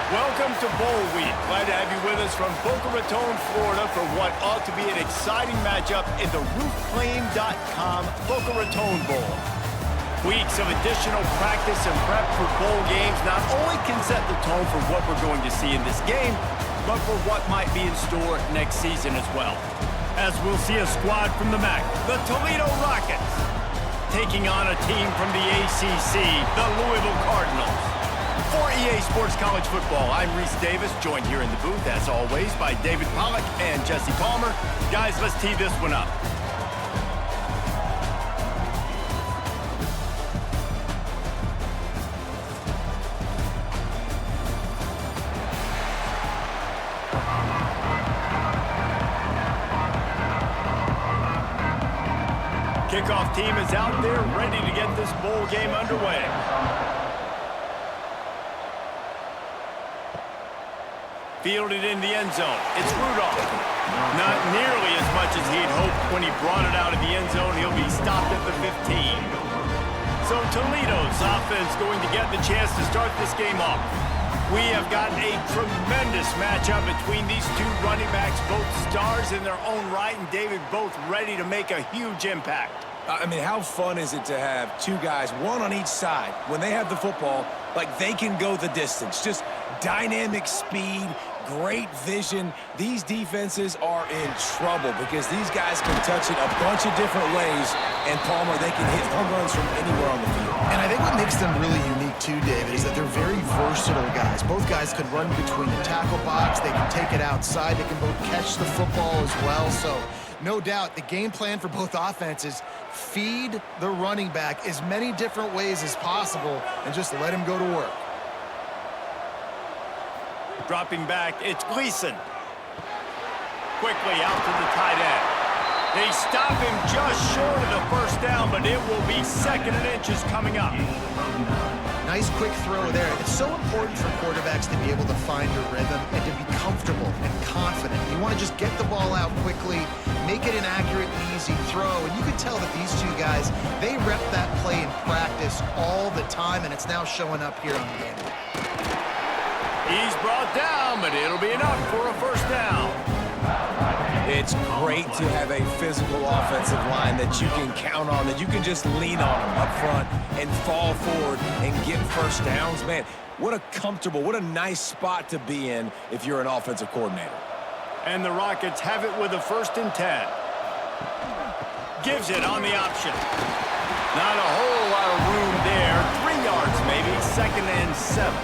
Welcome to Bowl Week. Glad to have you with us from Boca Raton, Florida for what ought to be an exciting matchup in the roofclaim.com Boca Raton Bowl. Weeks of additional practice and prep for bowl games not only can set the tone for what we're going to see in this game, but for what might be in store next season as well. As we'll see a squad from the MAC, the Toledo Rockets, taking on a team from the ACC, the Louisville Cardinals. For EA Sports College Football, I'm Reese Davis, joined here in the booth, as always, by David Pollack and Jesse Palmer. Guys, let's tee this one up. Kickoff team is out there, ready to get this bowl game underway. Fielded in the end zone. It's Rudolph. Not nearly as much as he'd hoped when he brought it out of the end zone. He'll be stopped at the 15. So Toledo's offense going to get the chance to start this game off. We have got a tremendous matchup between these two running backs, both stars in their own right, and David, both ready to make a huge impact. I mean, how fun is it to have two guys, one on each side, when they have the football, like they can go the distance. Just dynamic speed, great vision. These defenses are in trouble because these guys can touch it a bunch of different ways, and Palmer, they can hit home runs from anywhere on the field. And I think what makes them really unique too, David, is that they're very versatile guys. Both guys can run between the tackle box, they can take it outside, they can both catch the football as well. So no doubt the game plan for both offenses, feed the running back as many different ways as possible and just let him go to work. Dropping back, it's Gleason. Quickly out to the tight end. They stop him just short of the first down, but it will be second and inches coming up. Nice quick throw there. It's so important for quarterbacks to be able to find a rhythm and to be comfortable and confident. You want to just get the ball out quickly, make it an accurate, easy throw. And you can tell that these two guys, they rep that play in practice all the time, and it's now showing up here on the game. He's brought down, but it'll be enough for a first down. It's great to have a physical offensive line that you can count on, that you can just lean on them up front and fall forward and get first downs. Man, what a comfortable, what a nice spot to be in if you're an offensive coordinator. And the Rockets have it with a 1st and 10. Gives it on the option. Not a whole lot of room there. 3 yards maybe, 2nd and 7.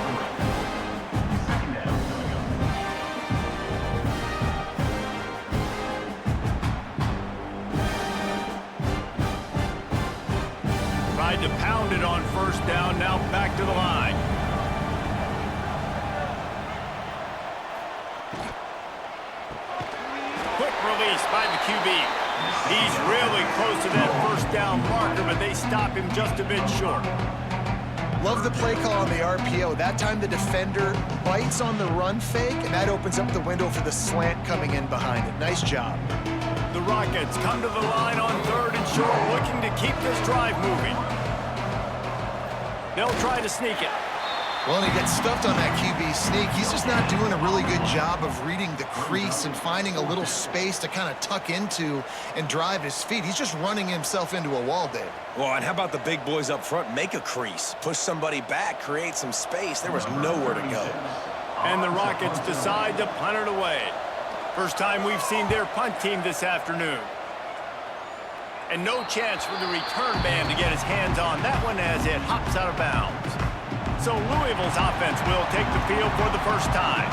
Tried to pound it on first down, now back to the line. Quick release by the QB. He's really close to that first down marker, but they stop him just a bit short. Love the play call on the RPO. That time the defender bites on the run fake, and that opens up the window for the slant coming in behind it. Nice job. The Rockets come to the line on 3rd and short, looking to keep this drive moving. They'll try to sneak it. Well, and he gets stuffed on that QB sneak. He's just not doing a really good job of reading the crease and finding a little space to kind of tuck into and drive his feet. He's just running himself into a wall, Dave. Well, and how about the big boys up front? Make a crease, push somebody back, create some space. There was nowhere to go. And the Rockets decide to punt it away. First time we've seen their punt team this afternoon. And no chance for the return man to get his hands on that one as it hops out of bounds. So Louisville's offense will take the field for the first time.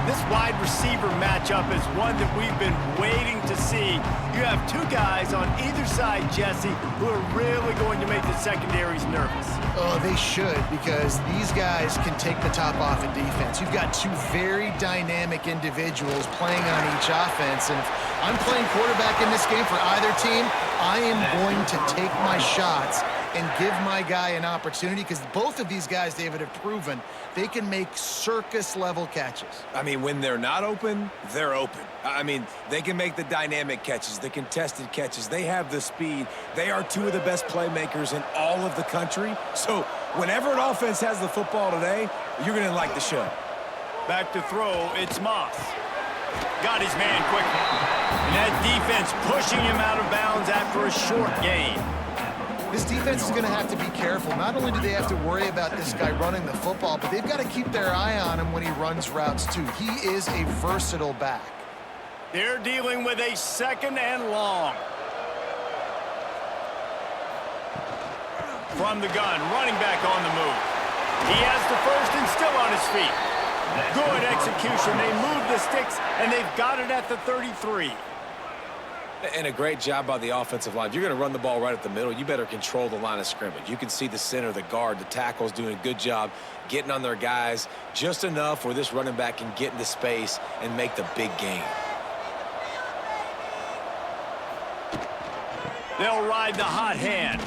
This wide receiver matchup is one that we've been waiting to see. You have two guys on either side, Jesse, who are really going to make the secondaries nervous. Oh, they should, because these guys can take the top off in defense. You've got two very dynamic individuals playing on each offense, and if I'm playing quarterback in this game for either team, I am going to take my shots and give my guy an opportunity, because both of these guys, David, have proven they can make circus-level catches. I mean, when they're not open, they're open. I mean, they can make the dynamic catches, the contested catches. They have the speed. They are two of the best playmakers in all of the country. So whenever an offense has the football today, you're going to like the show. Back to throw, it's Moss. Got his man quickly. And that defense pushing him out of bounds after a short gain. This defense is going to have to be careful. Not only do they have to worry about this guy running the football, but they've got to keep their eye on him when he runs routes too. He is a versatile back. They're dealing with a 2nd and long. From the gun, running back on the move. He has the first and still on his feet. Good execution. They move the sticks, and they've got it at the 33. And a great job by the offensive line. If you're going to run the ball right at the middle, you better control the line of scrimmage. You can see the center, the guard, the tackles doing a good job getting on their guys just enough where this running back can get into space and make the big gain. They'll ride the hot hand.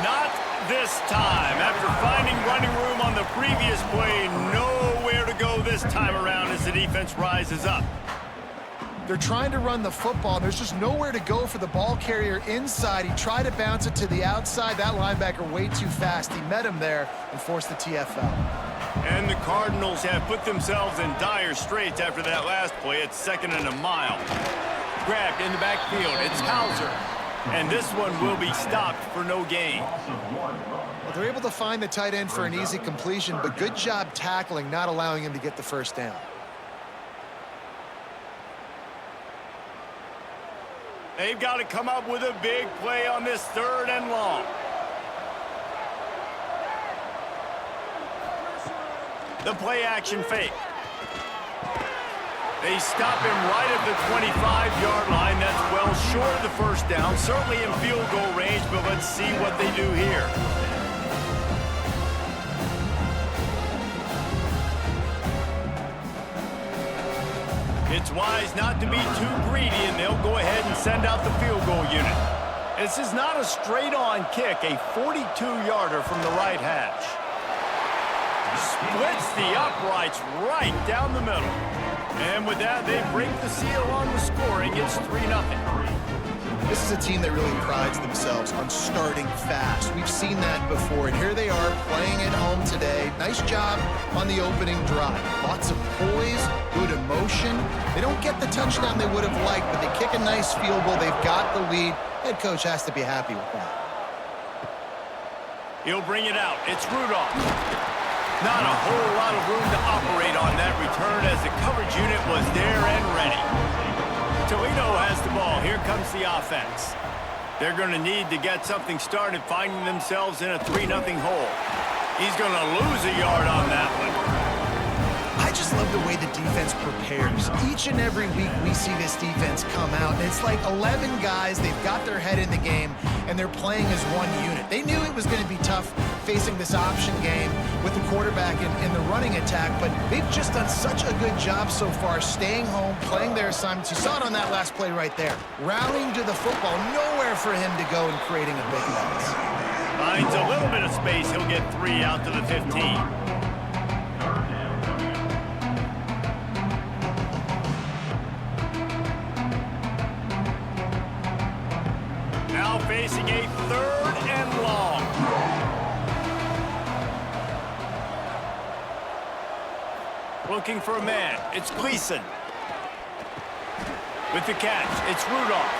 Not this time. After finding running room on the previous play, nowhere to go this time around as the defense rises up. They're trying to run the football. There's just nowhere to go for the ball carrier inside. He tried to bounce it to the outside. That linebacker way too fast. He met him there and forced the TFL. And the Cardinals have put themselves in dire straits after that last play. It's 2nd and a mile. Grabbed in the backfield. It's Hauser. And this one will be stopped for no gain. Well, they're able to find the tight end for an easy completion, but good job tackling, not allowing him to get the first down. They've got to come up with a big play on this 3rd and long. The play action fake. They stop him right at the 25-yard line. That's well short of the first down. Certainly in field goal range, but let's see what they do here. It's wise not to be too greedy, and they'll go ahead and send out the field goal unit. This is not a straight-on kick, a 42-yarder from the right hash. Splits the uprights right down the middle. And with that, they break the seal on the scoring. It's 3-0. This is a team that really prides themselves on starting fast. We've seen that before, and here they are playing at home today. Nice job on the opening drive. Lots of poise, good emotion. They don't get the touchdown they would have liked, but they kick a nice field goal. They've got the lead. Head coach has to be happy with that. He'll bring it out. It's Rudolph. Not a whole lot of room to operate on that return as the coverage unit was there and ready. Toledo has the ball. Here comes the offense. They're going to need to get something started, finding themselves in a 3-0 hole. He's going to lose a yard on that one. I just love the way the defense prepares. Each and every week we see this defense come out, and it's like 11 guys. They've got their head in the game, and they're playing as one unit. They knew it was going to be tough facing this option game with the quarterback in the running attack, but they've just done such a good job so far staying home, playing their assignments. You saw it on that last play right there. Rallying to the football, nowhere for him to go and creating a big mess. Finds a little bit of space. He'll get 3 out to the 15. Now facing a 3rd and long. Looking for a man. It's Gleason. With the catch, it's Rudolph.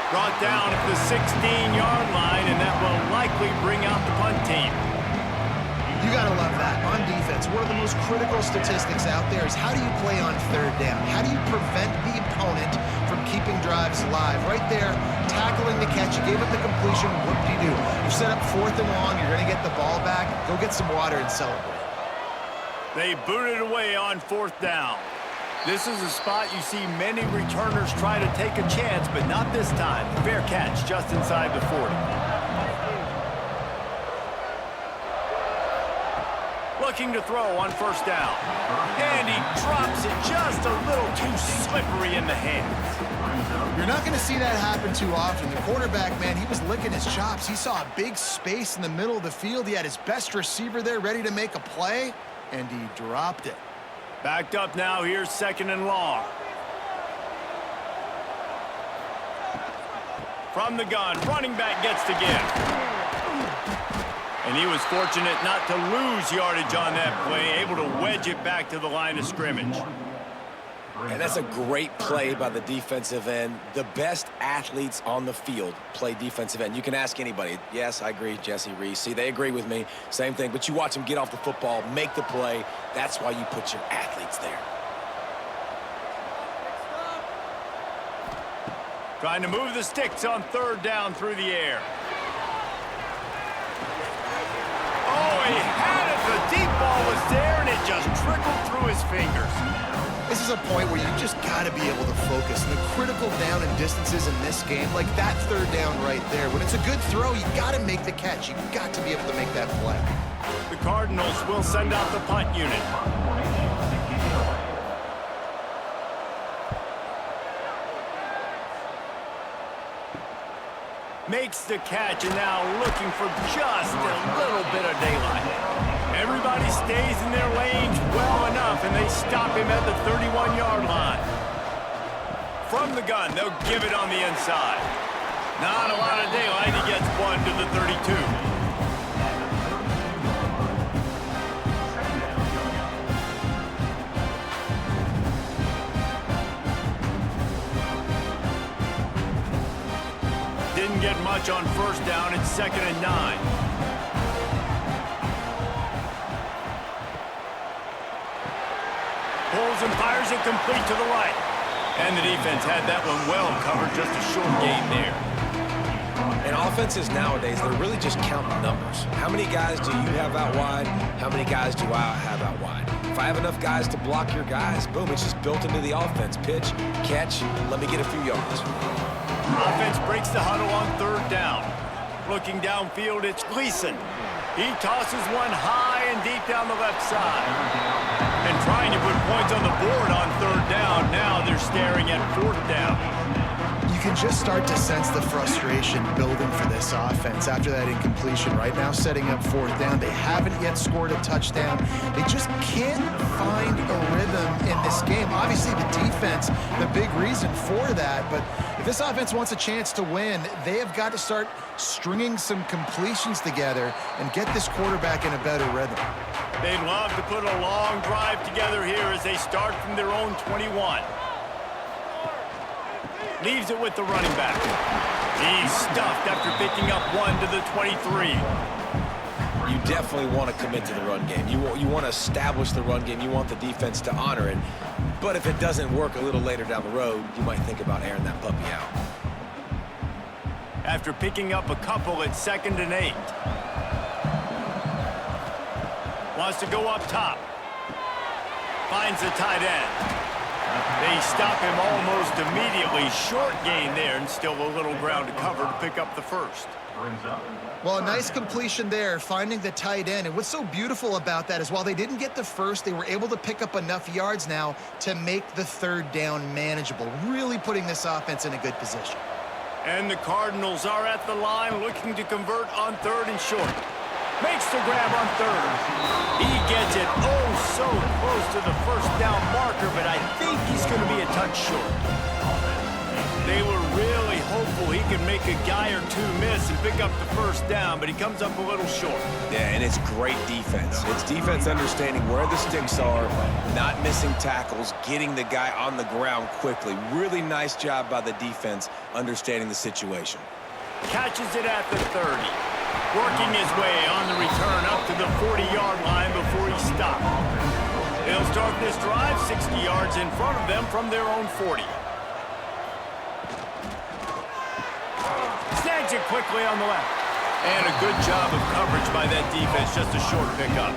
Brought down at the 16-yard line, and that will likely bring out the punt team. You got to love that. On defense, one of the most critical statistics out there is how do you play on 3rd down? How do you prevent the opponent from keeping drives alive? Right there, tackling the catch. You gave up the completion. What do? You set up 4th and long. You're going to get the ball back. Go get some water and celebrate. They boot it away on 4th down. This is a spot you see many returners try to take a chance, but not this time. Fair catch just inside the 40. Looking to throw on 1st down. And he drops it just a little too slippery in the hands. You're not going to see that happen too often. The quarterback, man, he was licking his chops. He saw a big space in the middle of the field. He had his best receiver there ready to make a play, and he dropped it. Backed up now. Here's 2nd and long. From the gun, running back gets to give. And And he was fortunate not to lose yardage on that play, able to wedge it back to the line of scrimmage. And that's a great play by the defensive end. The best athletes on the field play defensive end. You can ask anybody. Yes, I agree, Jesse Reese. See, they agree with me. Same thing. But you watch them get off the football, make the play. That's why you put your athletes there. Trying to move the sticks on third down through the air. Oh, he had it. The deep ball was there, and it just trickled through his fingers. This is a point where you just got to be able to focus. And the critical down and distances in this game, like that third down right there, when it's a good throw, you got to make the catch. You got to be able to make that play. The Cardinals will send out the punt unit. Makes the catch, and now looking for just a little bit of daylight. Everybody stays in their lanes well enough, and they stop him at the 31-yard line. From the gun, they'll give it on the inside. Not a lot of daylight. He gets one to the 32. Didn't get much on first down. It's 2nd and 9. Pulls and fires it complete to the right. And the defense had that one well covered. Just a short gain there. And offenses nowadays, they're really just counting numbers. How many guys do you have out wide? How many guys do I have out wide? If I have enough guys to block your guys, boom, it's just built into the offense. Pitch, catch, let me get a few yards. Offense breaks the huddle on third down. Looking downfield, it's Gleason. He tosses one high and deep down the left side. And trying to put points on the board on third down. Now they're staring at fourth down. You can just start to sense the frustration building for this offense after that incompletion. Right now, setting up fourth down. They haven't yet scored a touchdown. They just can't find a rhythm in this game. Obviously, the defense, the big reason for that. But if this offense wants a chance to win, they have got to start stringing some completions together and get this quarterback in a better rhythm. They'd love to put a long drive together here as they start from their own 21. Leaves it with the running back. He's stuffed after picking up one to the 23. You definitely want to commit to the run game. You want to establish the run game. You want the defense to honor it. But if it doesn't work a little later down the road, you might think about airing that puppy out. After picking up a couple, it's 2nd and 8. Wants to go up top. Finds the tight end. They stop him almost immediately. Short gain there, and still a little ground to cover to pick up the first. Well, a nice completion there, finding the tight end. And what's so beautiful about that is while they didn't get the first, they were able to pick up enough yards now to make the third down manageable, really putting this offense in a good position. And the Cardinals are at the line looking to convert on third and short. Makes the grab on third. He gets it so close to the first down marker, but I think he's going to be a touch short. They were really hopeful he could make a guy or two miss and pick up the first down, but he comes up a little short. Yeah, and it's great defense. It's defense understanding where the sticks are, not missing tackles, getting the guy on the ground quickly. Really nice job by the defense understanding the situation. Catches it at the 30. Working his way on the return up to the 40-yard line before he stopped. They'll start this drive 60 yards in front of them from their own 40. Snags it quickly on the left. And a good job of coverage by that defense, just a short pickup.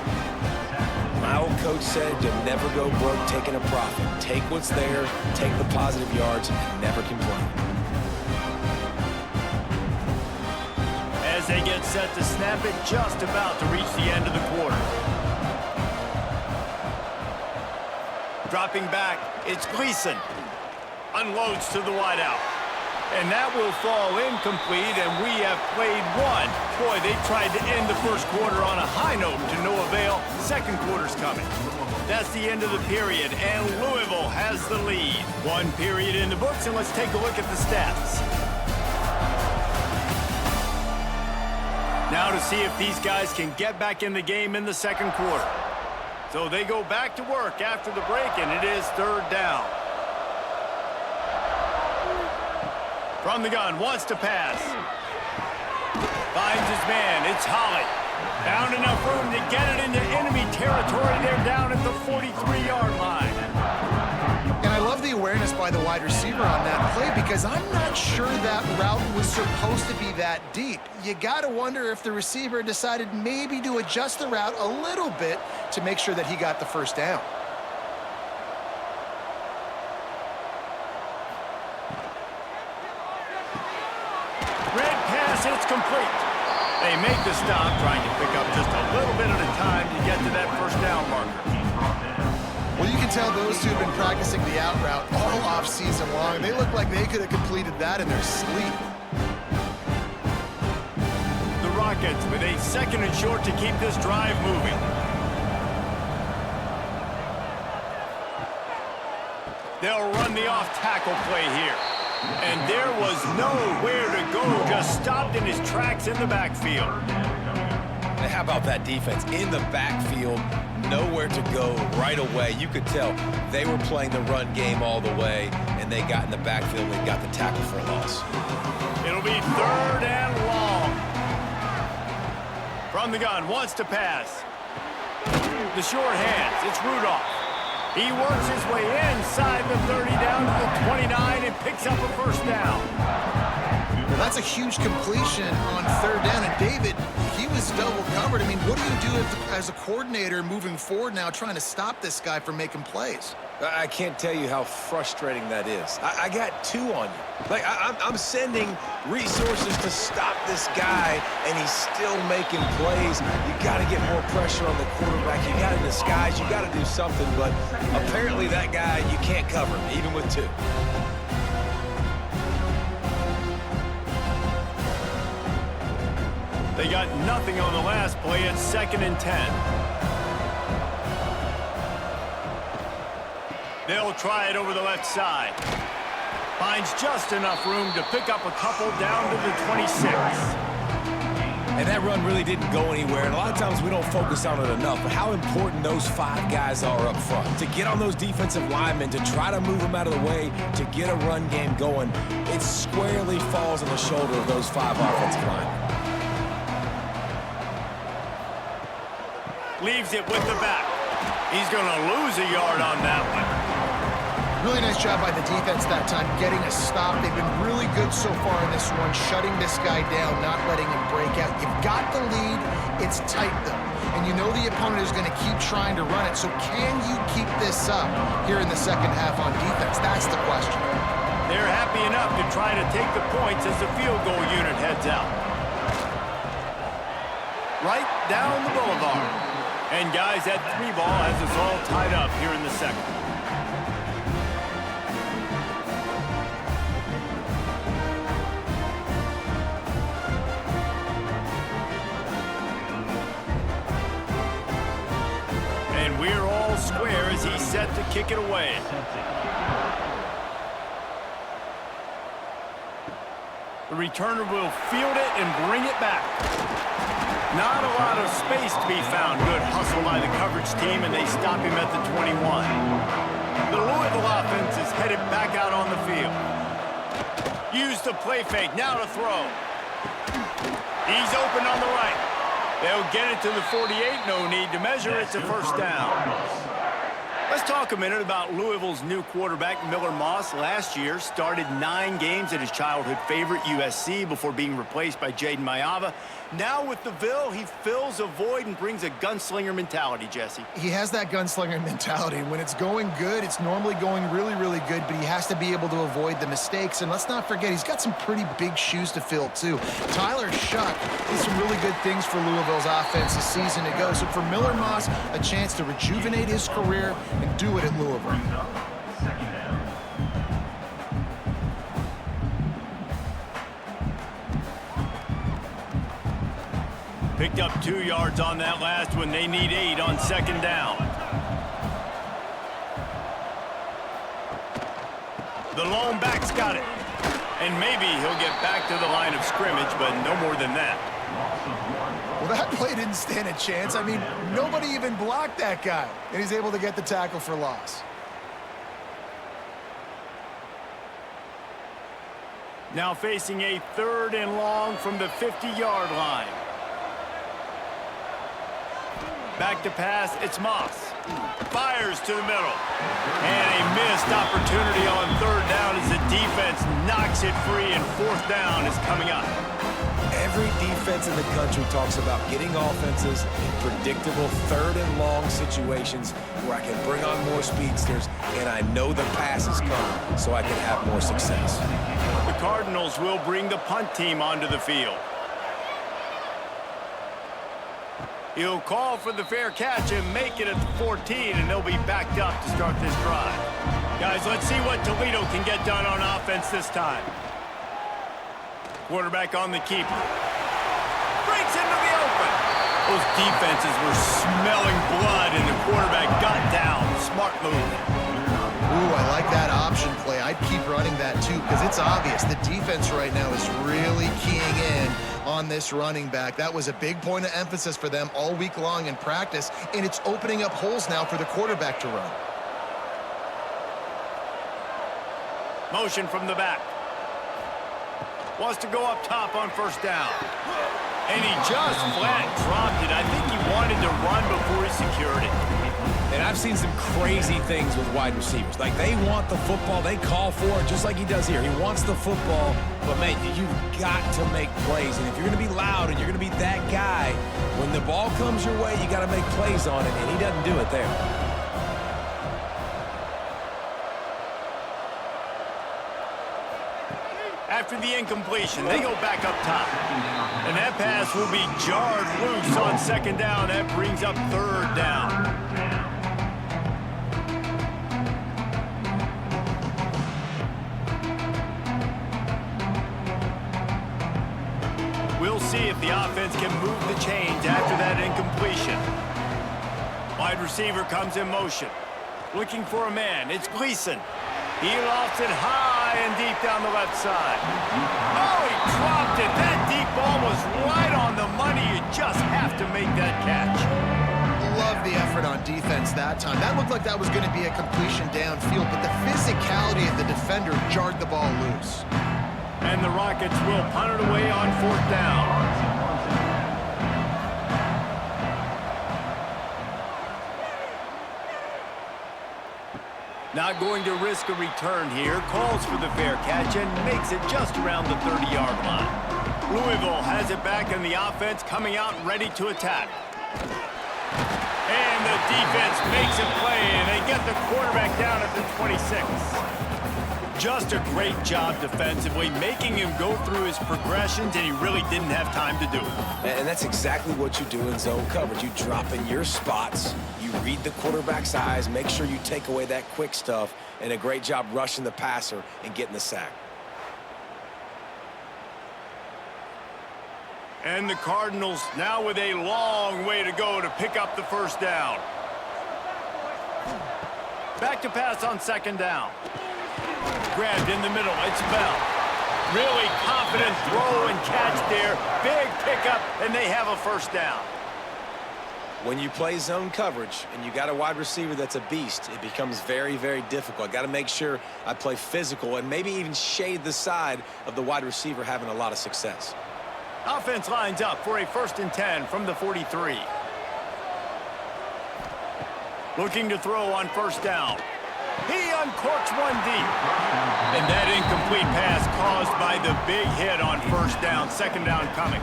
My old coach said you'll never go broke taking a profit. Take what's there, take the positive yards, and never complain. As they get set to snap it, just about to reach the end of the quarter. Dropping back, it's Gleason. Unloads to the wideout. And that will fall incomplete, and we have played one. Boy, they tried to end the first quarter on a high note to no avail. Second quarter's coming. That's the end of the period, and Louisville has the lead. One period in the books, and let's take a look at the stats. Now to see if these guys can get back in the game in the second quarter. So they go back to work after the break, and it is third down. From the gun, wants to pass. Finds his man. It's Holly. Found enough room to get it into enemy territory. They're down at the 43-yard line. And I love the awareness by the wide receiver on that play because I'm not sure that route was supposed to be that deep. You got to wonder if the receiver decided maybe to adjust the route a little bit to make sure that he got the first down. Red pass, it's complete. They make the stop, trying to pick up just a little bit at a time to get to that first down marker. Well, you can tell those two have been practicing the out route all off-season long. They look like they could have completed that in their sleep. The Rockets with a second and short to keep this drive moving. They'll run the off-tackle play here. And there was nowhere to go, just stopped in his tracks in the backfield. And how about that defense in the backfield? Nowhere to go right away. You could tell they were playing the run game all the way, and they got in the backfield and got the tackle for a loss. It'll be third and long. From the gun, wants to pass. The short hands, it's Rudolph. He works his way inside the 30 down to the 29 and picks up a first down. Well, that's a huge completion on third down. And David, he was double covered. I mean, what do you do as a coordinator moving forward now trying to stop this guy from making plays? I can't tell you how frustrating that is. I got two on you. Like, I'm sending resources to stop this guy, and he's still making plays. You got to get more pressure on the quarterback. You got to disguise. You got to do something, but apparently that guy, you can't cover him, even with two. They got nothing on the last play. It's 2nd and 10. They'll try it over the left side. Finds just enough room to pick up a couple down to the 26. And that run really didn't go anywhere. And a lot of times we don't focus on it enough, but how important those five guys are up front. To get on those defensive linemen, to try to move them out of the way, to get a run game going, it squarely falls on the shoulder of those five offensive linemen. Leaves it with the back. He's going to lose a yard on that one. Really nice job by the defense that time, getting a stop. They've been really good so far in this one, shutting this guy down, not letting him break out. You've got the lead. It's tight, though. And you know the opponent is going to keep trying to run it. So can you keep this up here in the second half on defense? That's the question. They're happy enough to try to take the points as the field goal unit heads out. Right down the boulevard. And guys, that 3 ball has us all tied up here in the second. And we're all square as he's set to kick it away. The returner will field it and bring it back. Not a lot of space to be found. Good hustle by the coverage team, and they stop him at the 21. The Louisville offense is headed back out on the field. Use the play fake. Now to throw. He's open on the right. They'll get it to the 48. No need to measure. It's a first down. Let's talk a minute about Louisville's new quarterback, Miller Moss. Last year, started 9 games at his childhood favorite, USC, before being replaced by Jaden Mayava. Now with the Ville, he fills a void and brings a gunslinger mentality, Jesse. He has that gunslinger mentality, and when it's going good, it's normally going really, really good, but he has to be able to avoid the mistakes. And let's not forget, he's got some pretty big shoes to fill, too. Tyler Shuck did some really good things for Louisville's offense this season to go. So for Miller Moss, a chance to rejuvenate his career and do it at Louisville. Picked up 2 yards on that last one. They need 8 on second down. The lone back's got it. And maybe he'll get back to the line of scrimmage, but no more than that. Well, that play didn't stand a chance. I mean, nobody even blocked that guy, and he's able to get the tackle for loss. Now facing a 3rd and long from the 50-yard line. Back to pass, it's Moss. Fires to the middle. And a missed opportunity on 3rd down as the defense knocks it free, and 4th down is coming up. Every defense in the country talks about getting offenses in predictable 3rd and long situations where I can bring on more speedsters and I know the pass is coming so I can have more success. The Cardinals will bring the punt team onto the field. He'll call for the fair catch and make it at the 14, and they'll be backed up to start this drive. Guys, let's see what Toledo can get done on offense this time. Quarterback on the keeper. Breaks into the open. Those defenses were smelling blood, and the quarterback got down. Smart move. Ooh, I like that option play. I'd keep running that too, because it's obvious the defense right now is really keying in on this running back. That was a big point of emphasis for them all week long in practice, and it's opening up holes now for the quarterback to run. Motion from the back. Wants to go up top on 1st down. And he just flat dropped it. I think he wanted to run before he secured it. And I've seen some crazy things with wide receivers. Like, they want the football. They call for it just like he does here. He wants the football, but, man, you've got to make plays. And if you're going to be loud and you're going to be that guy, when the ball comes your way, you got to make plays on it, and he doesn't do it there. After the incompletion, they go back up top. And that pass will be jarred loose on 2nd down. That brings up 3rd down. We'll see if the offense can move the chains after that incompletion. Wide receiver comes in motion. Looking for a man. It's Gleason. He lofts it high and deep down the left side. Oh, he dropped it. That deep ball was right on the money. You just have to make that catch. Love the effort on defense that time. That looked like that was going to be a completion downfield, but the physicality of the defender jarred the ball loose. And the Rockets will punt it away on 4th down. Not going to risk a return here. Calls for the fair catch and makes it just around the 30-yard line. Louisville has it back, and the offense coming out ready to attack. And the defense makes a play, and they get the quarterback down at the 26. Just a great job defensively, making him go through his progressions, and he really didn't have time to do it. And that's exactly what you do in zone coverage. You drop in your spots, you read the quarterback's eyes, make sure you take away that quick stuff, and a great job rushing the passer and getting the sack. And the Cardinals now with a long way to go to pick up the 1st down. Back to pass on 2nd down. Grabbed in the middle, it's Bell. Really confident throw and catch there. Big pickup, and they have a 1st down. When you play zone coverage and you got a wide receiver that's a beast, it becomes very, very difficult. Got to make sure I play physical and maybe even shade the side of the wide receiver having a lot of success. Offense lines up for a 1st and 10 from the 43. Looking to throw on 1st down. He uncorks one deep. And that incomplete pass caused by the big hit on 1st down. 2nd down coming.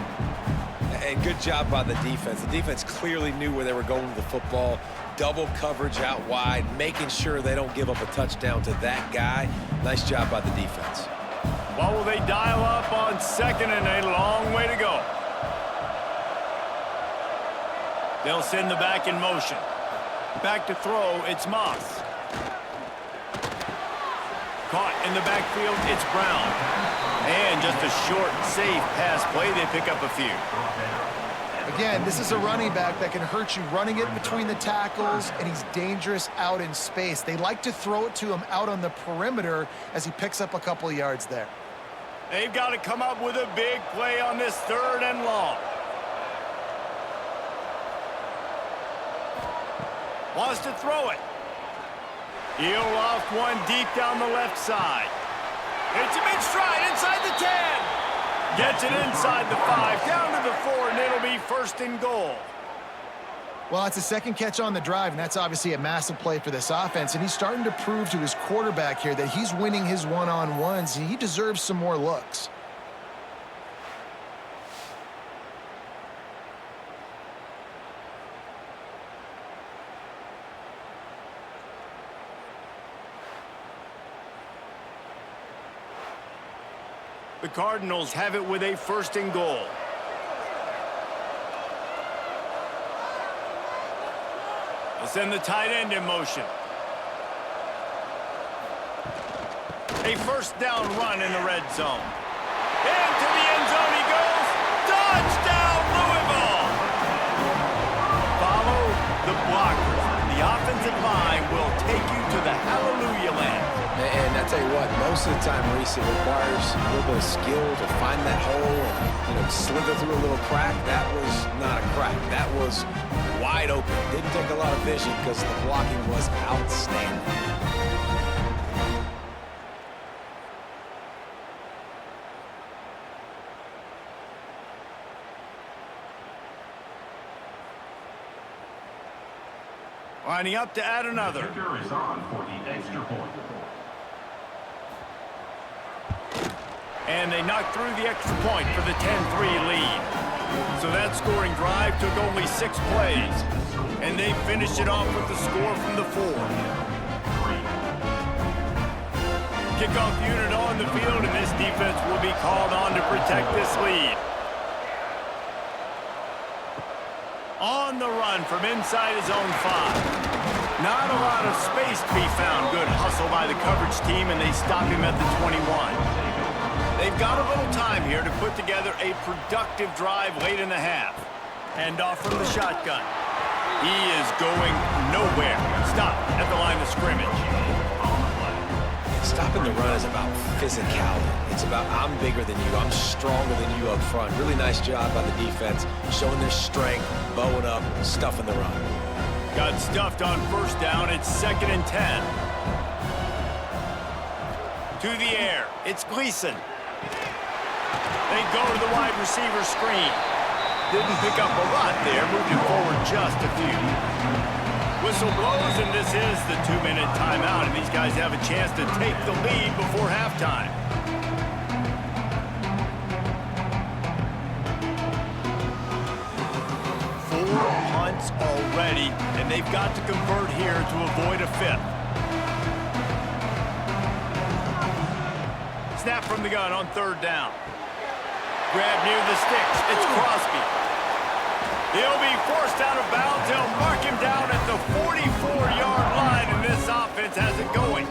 And good job by the defense. The defense clearly knew where they were going with the football. Double coverage out wide, making sure they don't give up a touchdown to that guy. Nice job by the defense. Well, will they dial up on 2nd and a long way to go? They'll send the back in motion. Back to throw, it's Moss. Caught in the backfield, it's Brown. And just a short, safe pass play. They pick up a few. Again, this is a running back that can hurt you running it between the tackles, and he's dangerous out in space. They like to throw it to him out on the perimeter as he picks up a couple of yards there. They've got to come up with a big play on this 3rd and long. Wants to throw it. He'll loft one deep down the left side. It's a big stride inside the 10. Gets it inside the 5, down to the 4, and it'll be first and goal. Well, it's a second catch on the drive, and that's obviously a massive play for this offense, and he's starting to prove to his quarterback here that he's winning his one-on-ones, and he deserves some more looks. The Cardinals have it with a first and goal. They'll send the tight end in motion. A first down run in the red zone. Into the end zone he goes. Touchdown, Louisville! Follow the blockers. The offensive line will take you to the hallelujah land. And I tell you what, most of the time, Reese, it requires a little bit of skill to find that hole and, slither through a little crack. That was not a crack. That was wide open. Didn't take a lot of vision because the blocking was outstanding. Lining up to add another. Is on for the extra point. And they knocked through the extra point for the 10-3 lead. So that scoring drive took only 6 plays. And they finished it off with the score from the 4. Kickoff unit on the field, and this defense will be called on to protect this lead. On the run from inside his own 5. Not a lot of space to be found. Good hustle by the coverage team, and they stop him at the 21. They've got a little time here to put together a productive drive late in the half. Hand off from the shotgun. He is going nowhere. Stop at the line of scrimmage. Stopping the run is about physicality. It's about I'm bigger than you, I'm stronger than you up front. Really nice job by the defense, showing their strength, bowing up, stuffing the run. Got stuffed on first down. It's 2nd and 10. To the air. It's Gleason. They go to the wide receiver screen. Didn't pick up a lot there, moving forward just a few. Whistle blows, and this is the 2-minute timeout, and these guys have a chance to take the lead before halftime. Four punts already, and they've got to convert here to avoid a 5th. Snap from the gun on 3rd down. Grab near the sticks. It's Crosby. He'll be forced out of bounds. They'll mark him down at the 44-yard line, and this offense has it going.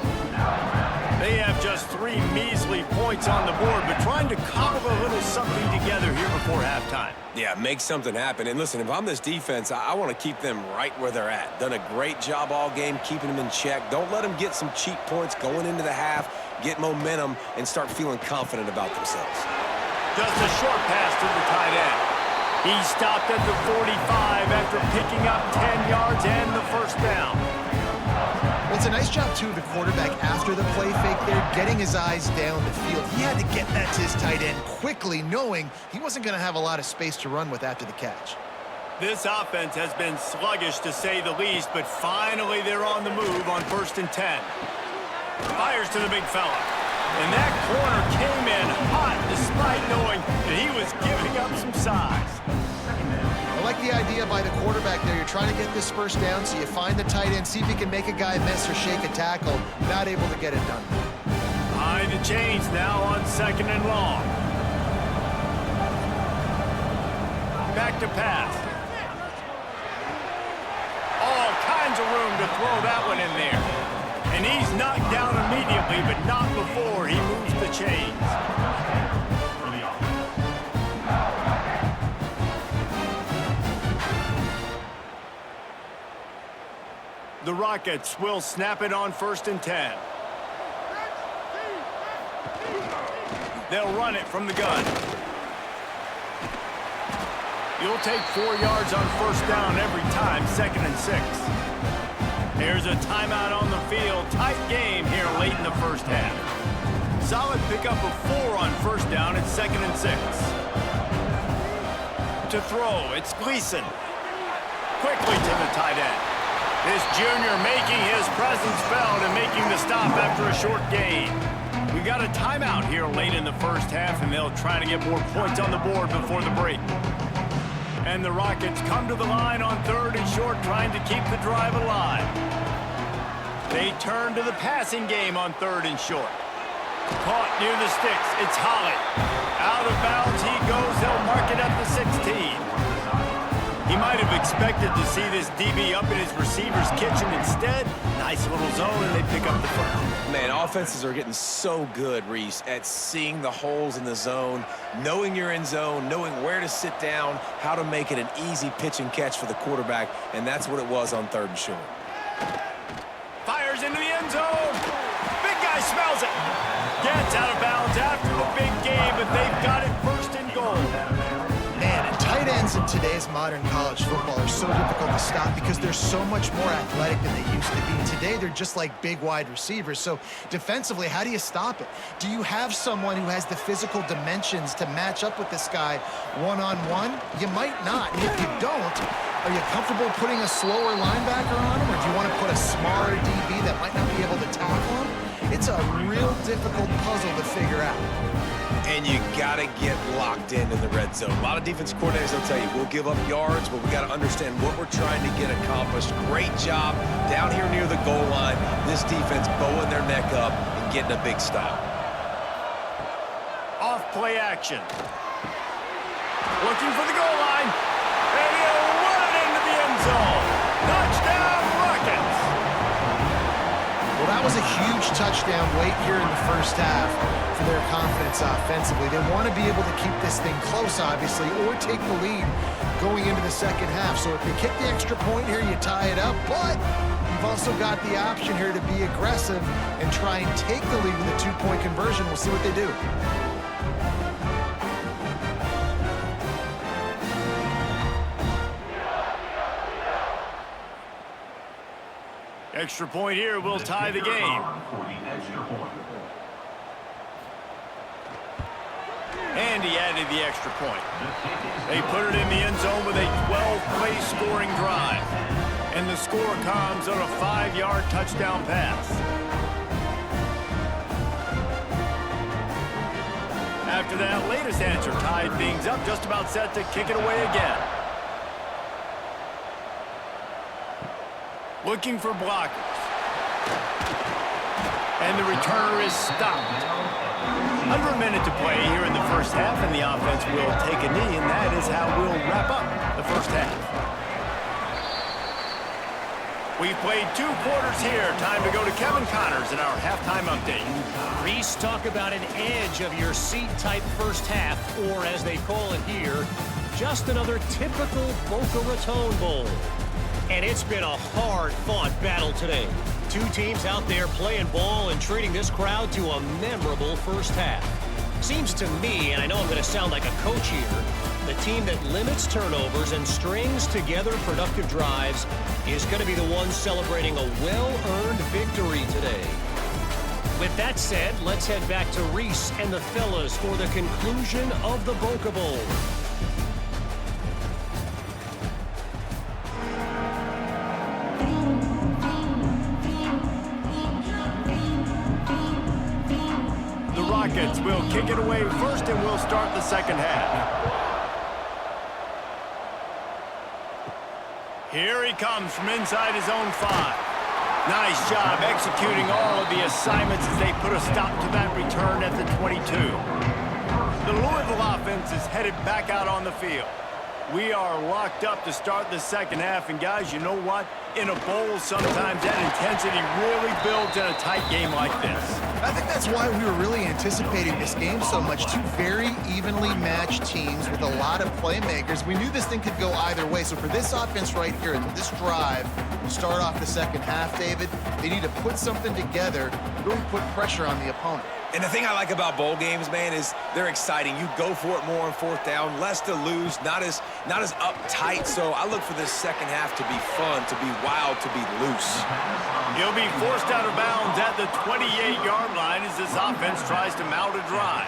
They have just 3 measly points on the board, but trying to cobble a little something together here before halftime. Yeah, make something happen. And listen, if I'm this defense, I want to keep them right where they're at. Done a great job all game keeping them in check. Don't let them get some cheap points going into the half, get momentum, and start feeling confident about themselves. Just a short pass to the tight end. He stopped at the 45 after picking up 10 yards and the first down. Well, it's a nice job, too, of the quarterback after the play fake there, getting his eyes down the field. He had to get that to his tight end quickly, knowing he wasn't going to have a lot of space to run with after the catch. This offense has been sluggish, to say the least, but finally they're on the move on 1st and 10. Fires to the big fella. And that corner came in hot despite knowing that he was giving up some size. I like the idea by the quarterback there. You're trying to get this first down, so you find the tight end, see if he can make a guy miss or shake a tackle. Not able to get it done. Behind the chains now on 2nd and long. Back to pass. All kinds of room to throw that one in there. And he's knocked down immediately, but not before he moves the chains. The Rockets will snap it on 1st and 10. They'll run it from the gun. You'll take 4 yards on first down every time, 2nd and 6. There's a timeout on the field. Tight game here late in the first half. Solid pickup of 4 on first down. It's 2nd and 6. To throw, it's Gleason. Quickly to the tight end. This junior making his presence felt and making the stop after a short gain. We got a timeout here late in the first half, and they'll try to get more points on the board before the break. And the Rockets come to the line on 3rd and short, trying to keep the drive alive. They turn to the passing game on 3rd and short. Caught near the sticks. It's Holly. Out of bounds he goes. They'll mark it at the 16. He might have expected to see this DB up in his receiver's kitchen. Instead, nice little zone, and they pick up the first. Man, offenses are getting so good, Reese, at seeing the holes in the zone, knowing you're in zone, knowing where to sit down, how to make it an easy pitch and catch for the quarterback, and that's what it was on 3rd and short. Fires into the end zone. Big guy smells it. Gets out of bounds after the big game, but they've got it 1st and goal. Man, and tight ends in today's modern college football are so difficult to stop because they're so much more athletic than they used to be. Today, they're just like big wide receivers. So defensively, how do you stop it? Do you have someone who has the physical dimensions to match up with this guy one-on-one? You might not. And if you don't, are you comfortable putting a slower linebacker on him, or do you want to put a smaller DB that might not be able to tackle him? It's a real difficult puzzle to figure out. And you got to get locked in the red zone. A lot of defense coordinators will tell you, we'll give up yards, but we got to understand what we're trying to get accomplished. Great job down here near the goal line. This defense bowing their neck up and getting a big stop. Off play action. Looking for the goal line. And he'll run it into the end zone. Touchdown, Rockets. Well, that was a huge touchdown late here in the first half for their confidence offensively. They want to be able to keep this thing close, obviously, or take the lead going into the second half. So if you kick the extra point here, you tie it up, but you've also got the option here to be aggressive and try and take the lead with a 2-point conversion. We'll see what they do. Extra point here will tie the game. And he added the extra point. They put it in the end zone with a 12-play scoring drive. And the score comes on a 5-yard touchdown pass. After that latest answer tied things up, just about set to kick it away again. Looking for blockers. And the returner is stopped. Under a minute to play here in the first half, and the offense will take a knee, and that is how we'll wrap up the first half. We've played 2 quarters here. Time to go to Kevin Connors in our halftime update. Reese, talk about an edge of your seat type first half, or as they call it here, just another typical Boca Raton Bowl. And it's been a hard-fought battle today. 2 teams out there playing ball and treating this crowd to a memorable first half. Seems to me, and I know I'm going to sound like a coach here, the team that limits turnovers and strings together productive drives is going to be the one celebrating a well-earned victory today. With that said, let's head back to Reese and the fellas for the conclusion of the Boca Bowl. Rockets will kick it away first, and we'll start the second half. Here he comes from inside his own 5. Nice job executing all of the assignments as they put a stop to that return at the 22. The Louisville offense is headed back out on the field. We are locked up to start the second half, and guys, you know what? In a bowl, sometimes that intensity really builds in a tight game like this. I think that's why we were really anticipating this game so much. 2 very evenly matched teams with a lot of playmakers. We knew this thing could go either way. So for this offense right here, this drive, to start off the second half, David, they need to put something together, really put pressure on the opponent. And the thing I like about bowl games, man, is they're exciting. You go for it more on fourth down, less to lose, not as uptight. So I look for this second half to be fun, to be wild, to be loose. He'll be forced out of bounds at the 28-yard line as this offense tries to mount a drive.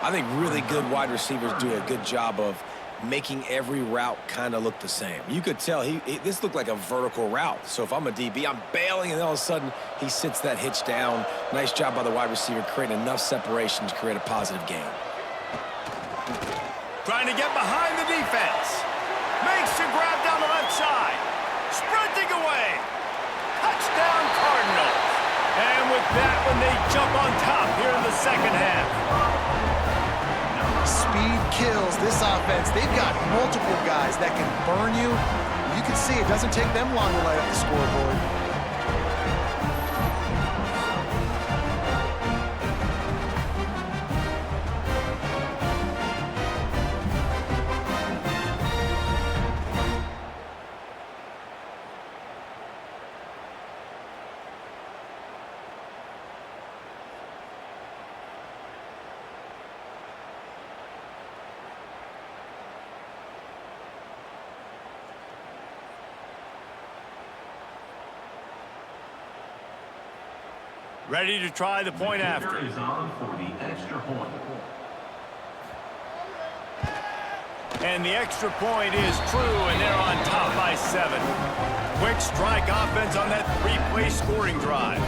I think really good wide receivers do a good job of making every route kind of look the same. You could tell this looked like a vertical route. So if I'm a DB, I'm bailing, and all of a sudden he sits that hitch down. Nice job by the wide receiver creating enough separation to create a positive gain. Trying to get behind the defense. Makes the grab down the left side. Sprinting away. Touchdown Cardinals. And with that one, they jump on top here in the second half. Speed kills this offense. They've got multiple guys that can burn you. You can see it doesn't take them long to light up the scoreboard. Ready to try the point after. Is on for the extra point. And the extra point is true, and they're on top by 7. Quick strike offense on that 3-play scoring drive.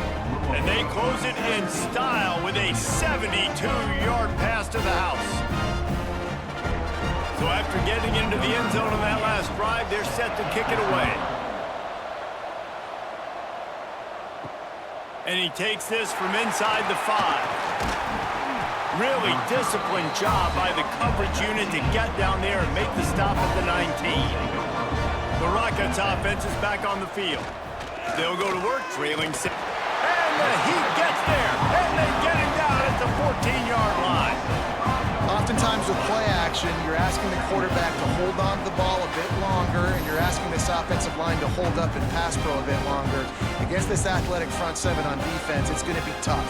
And they close it in style with a 72-yard pass to the house. So after getting into the end zone on that last drive, they're set to kick it away. And he takes this from inside the 5. Really disciplined job by the coverage unit to get down there and make the stop at the 19. The Rockets offense is back on the field. They'll go to work trailing 6. And the Heat gets there. And they get him down at the 14-yard line. Oftentimes with play action, you're asking the quarterback to hold on to the ball a bit longer, and you're asking this offensive line to hold up and pass pro a bit longer. Against this athletic front 7 on defense, it's going to be tough.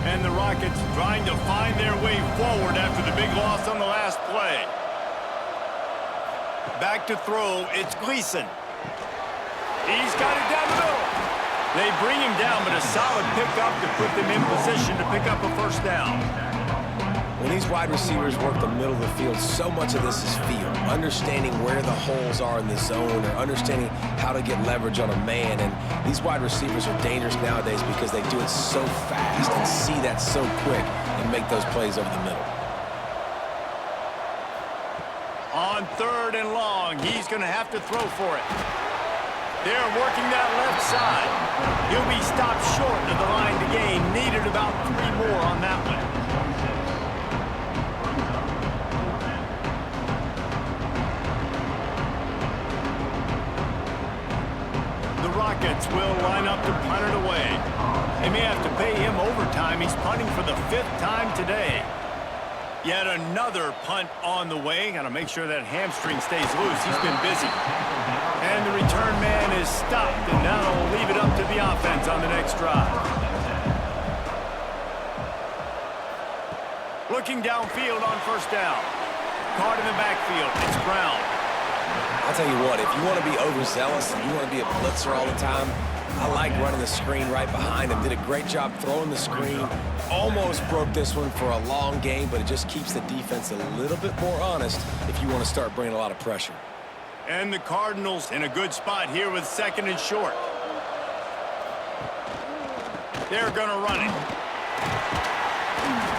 And the Rockets trying to find their way forward after the big loss on the last play. Back to throw, it's Gleason. He's got it down the middle. They bring him down, but a solid pickup to put them in position to pick up a first down. When these wide receivers work the middle of the field, so much of this is feel. Understanding where the holes are in the zone, or understanding how to get leverage on a man. And these wide receivers are dangerous nowadays because they do it so fast and see that so quick and make those plays over the middle. On 3rd and long, he's going to have to throw for it. They're working that left side. He'll be stopped short of the line to gain. Needed about 3 more on that one. The Rockets will line up to punt it away. They may have to pay him overtime. He's punting for the 5th time today. Yet another punt on the way. Got to make sure that hamstring stays loose. He's been busy. And the return man is stopped, and now will leave it up to the offense on the next drive. Looking downfield on first down. Caught in the backfield. It's Brown. I'll tell you what, if you want to be overzealous and you want to be a blitzer all the time, I like running the screen right behind him. Did a great job throwing the screen. Almost broke this one for a long game, but it just keeps the defense a little bit more honest if you want to start bringing a lot of pressure. And the Cardinals in a good spot here with 2nd and short. They're going to run it.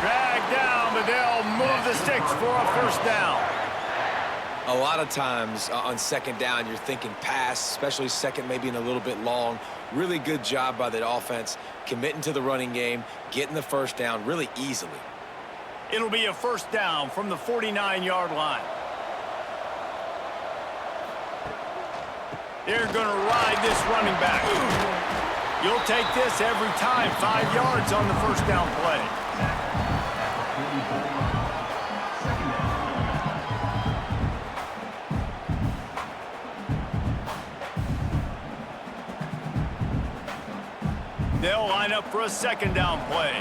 Drag down, but they'll move the sticks for a first down. A lot of times on 2nd down, you're thinking pass, especially 2nd maybe in a little bit long. Really good job by the offense, committing to the running game, getting the first down really easily. It'll be a first down from the 49-yard line. They're going to ride this running back. You'll take this every time. 5 yards on the first down play. They'll line up for a second down play.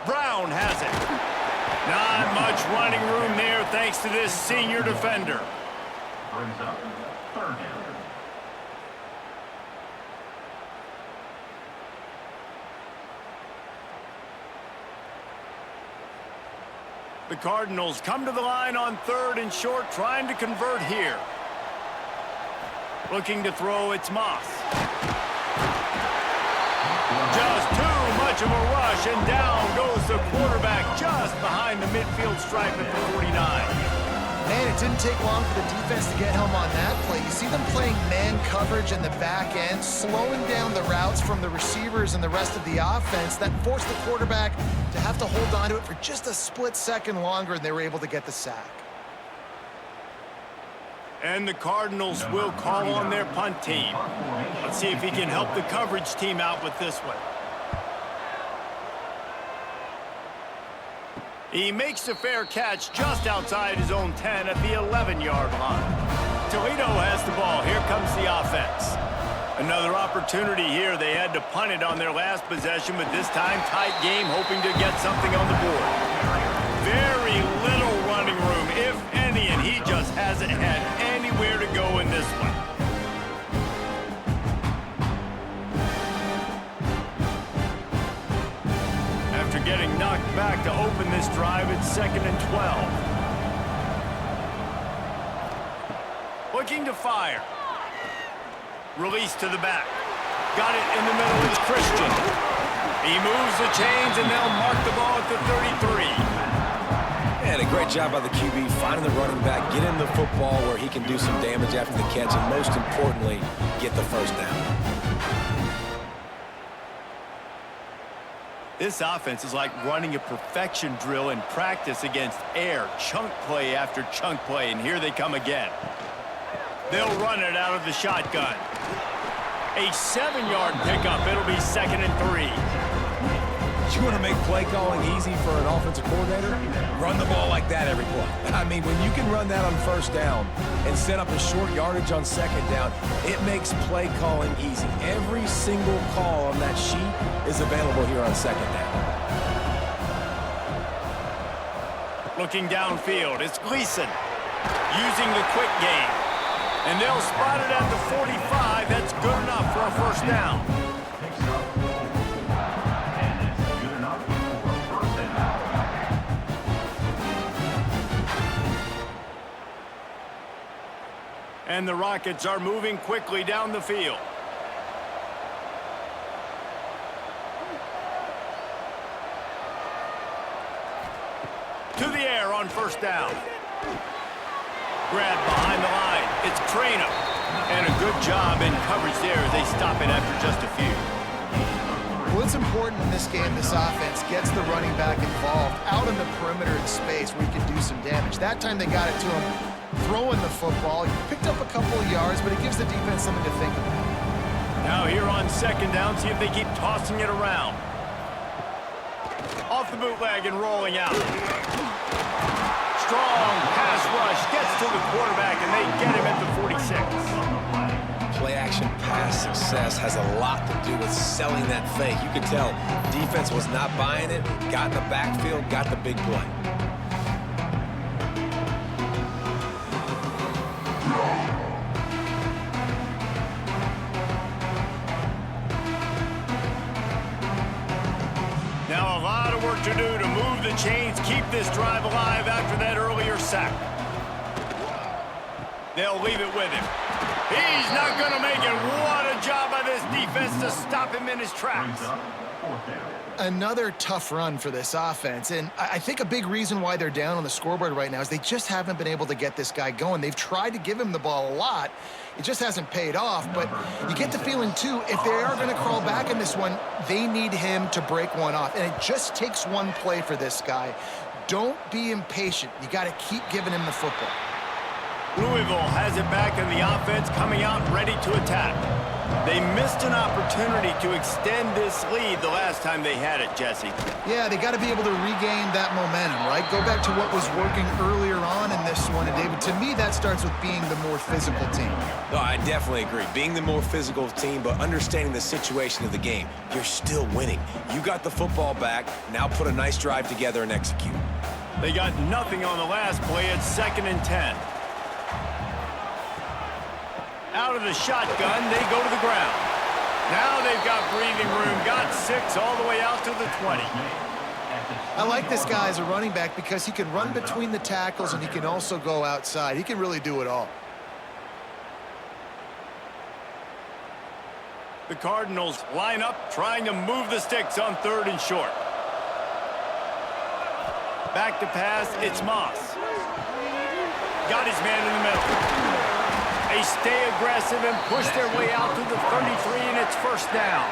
Brown has it. Not much running room there thanks to this senior defender. Brings up third down. The Cardinals come to the line on 3rd and short, trying to convert here. Looking to throw, it's Moss. Just too much of a rush, and down goes the quarterback just behind the midfield stripe at the 49. Man, it didn't take long for the defense to get home on that play. You see them playing man coverage in the back end, slowing down the routes from the receivers and the rest of the offense. That forced the quarterback to have to hold on to it for just a split second longer, and they were able to get the sack. And the Cardinals will call on their punt team. Let's see if he can help the coverage team out with this one. He makes a fair catch just outside his own 10 at the 11-yard line. Toledo has the ball. Here comes the offense. Another opportunity here. They had to punt it on their last possession, but this time tight game, hoping to get something on the board. Very little running room, if any, and he just hasn't had anywhere to go in this one. After getting knocked back to open this drive, it's 2nd and 12. Looking to fire. Release to the back. Got it in the middle. It's Christian. He moves the chains, and they'll mark the ball at the 33. And a great job by the QB finding the running back, get him the football where he can do some damage after the catch, and most importantly, get the first down. This offense is like running a perfection drill in practice against air. Chunk play after chunk play, and here they come again. They'll run it out of the shotgun. A 7-yard pickup. It'll be 2nd and 3. You want to make play calling easy for an offensive coordinator? Run the ball like that every play. I mean, when you can run that on 1st down and set up a short yardage on 2nd down, it makes play calling easy. Every single call on that sheet is available here on 2nd down. Looking downfield, it's Gleason using the quick game. And they'll spot it at the 45. That's good enough for a 1st down. And the Rockets are moving quickly down the field. To the air on 1st down. Grab behind the line. It's Raton. And a good job in coverage there as they stop it after just a few. What's important in this game, this offense gets the running back involved out in the perimeter in space where he can do some damage. That time they got it to him throwing the football. He picked up a couple of yards, but it gives the defense something to think about. Now here on 2nd down, see if they keep tossing it around. Off the bootleg and rolling out. Strong pass rush gets to the quarterback, and they get him at the 46. Play-action pass success has a lot to do with selling that fake. You could tell defense was not buying it, got in the backfield, got the big play. Now a lot of work to do to move the chains, keep this drive alive after that earlier sack. They'll leave it with him. He's not going to make it. What a job by this defense to stop him in his tracks. Another tough run for this offense, and I think a big reason why they're down on the scoreboard right now is they just haven't been able to get this guy going. They've tried to give him the ball a lot. It just hasn't paid off, but you get the feeling, too, if they are going to crawl back in this one, they need him to break one off, and it just takes one play for this guy. Don't be impatient. You got to keep giving him the football. Louisville has it back in the offense, coming out ready to attack. They missed an opportunity to extend this lead the last time they had it, Jesse. Yeah, they got to be able to regain that momentum, right? Go back to what was working earlier on in this one. And, David, to me, that starts with being the more physical team. No, I definitely agree. Being the more physical team, but understanding the situation of the game. You're still winning. You got the football back. Now put a nice drive together and execute. They got nothing on the last play. It's 2nd and 10. Out of the shotgun, they go to the ground. Now they've got breathing room. Got 6 all the way out to the 20. I like this guy as a running back because he can run between the tackles and he can also go outside. He can really do it all. The Cardinals line up, trying to move the sticks on 3rd and short. Back to pass, it's Moss. Got his man in the middle. They stay aggressive and push their way out to the 33, and it's 1st down.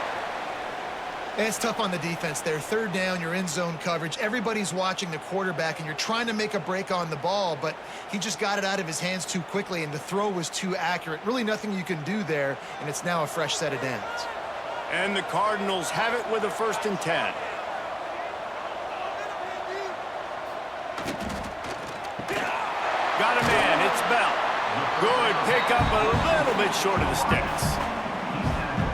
And it's tough on the defense there. 3rd down, you're in zone coverage. Everybody's watching the quarterback, and you're trying to make a break on the ball, but he just got it out of his hands too quickly, and the throw was too accurate. Really nothing you can do there, and it's now a fresh set of downs. And the Cardinals have it with a 1st and 10. Got a man, it's Bell. Good pickup, a little bit short of the sticks.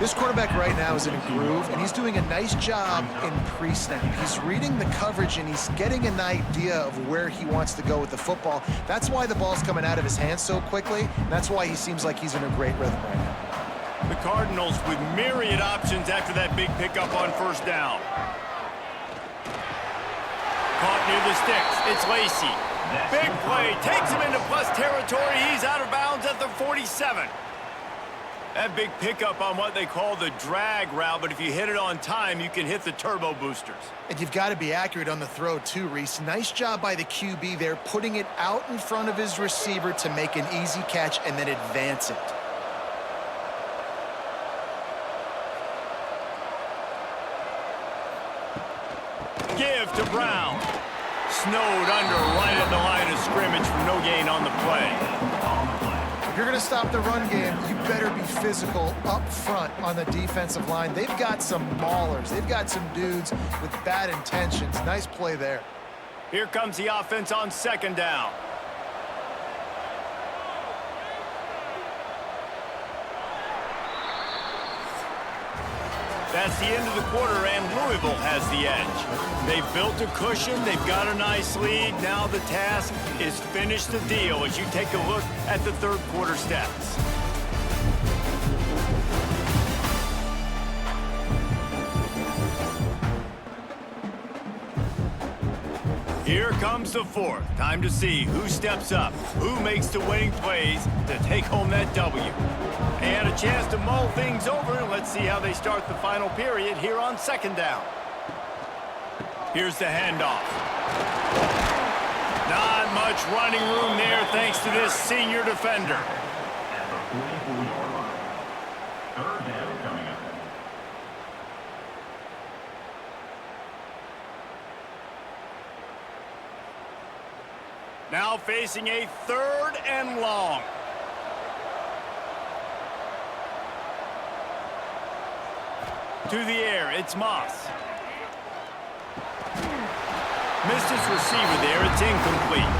This quarterback right now is in a groove, and he's doing a nice job in pre-snap. He's reading the coverage, and he's getting an idea of where he wants to go with the football. That's why the ball's coming out of his hands so quickly, and that's why he seems like he's in a great rhythm right now. The Cardinals with myriad options after that big pickup on 1st down. Caught near the sticks. It's Lacey. Big play. Takes him into plus territory. He's out of bounds at the 47. That big pickup on what they call the drag route, but if you hit it on time, you can hit the turbo boosters. And you've got to be accurate on the throw too, Reese. Nice job by the QB there, putting it out in front of his receiver to make an easy catch and then advance it. Give to Brown. Snowed under right at the line of scrimmage for no gain on the play. If you're going to stop the run game, you better be physical up front on the defensive line. They've got some maulers. They've got some dudes with bad intentions. Nice play there. Here comes the offense on 2nd down. That's the end of the quarter, and Louisville has the edge. They've built a cushion. They've got a nice lead. Now the task is finish the deal as you take a look at the 3rd quarter stats. Here comes the 4th. Time to see who steps up, who makes the winning plays to take home that W. And a chance to mull things over. Let's see how they start the final period here on 2nd down. Here's the handoff. Not much running room there thanks to this senior defender. At the 44-yard line. 3rd down coming up. Now facing a 3rd and long. To the air, it's Moss. Missed his receiver there, it's incomplete.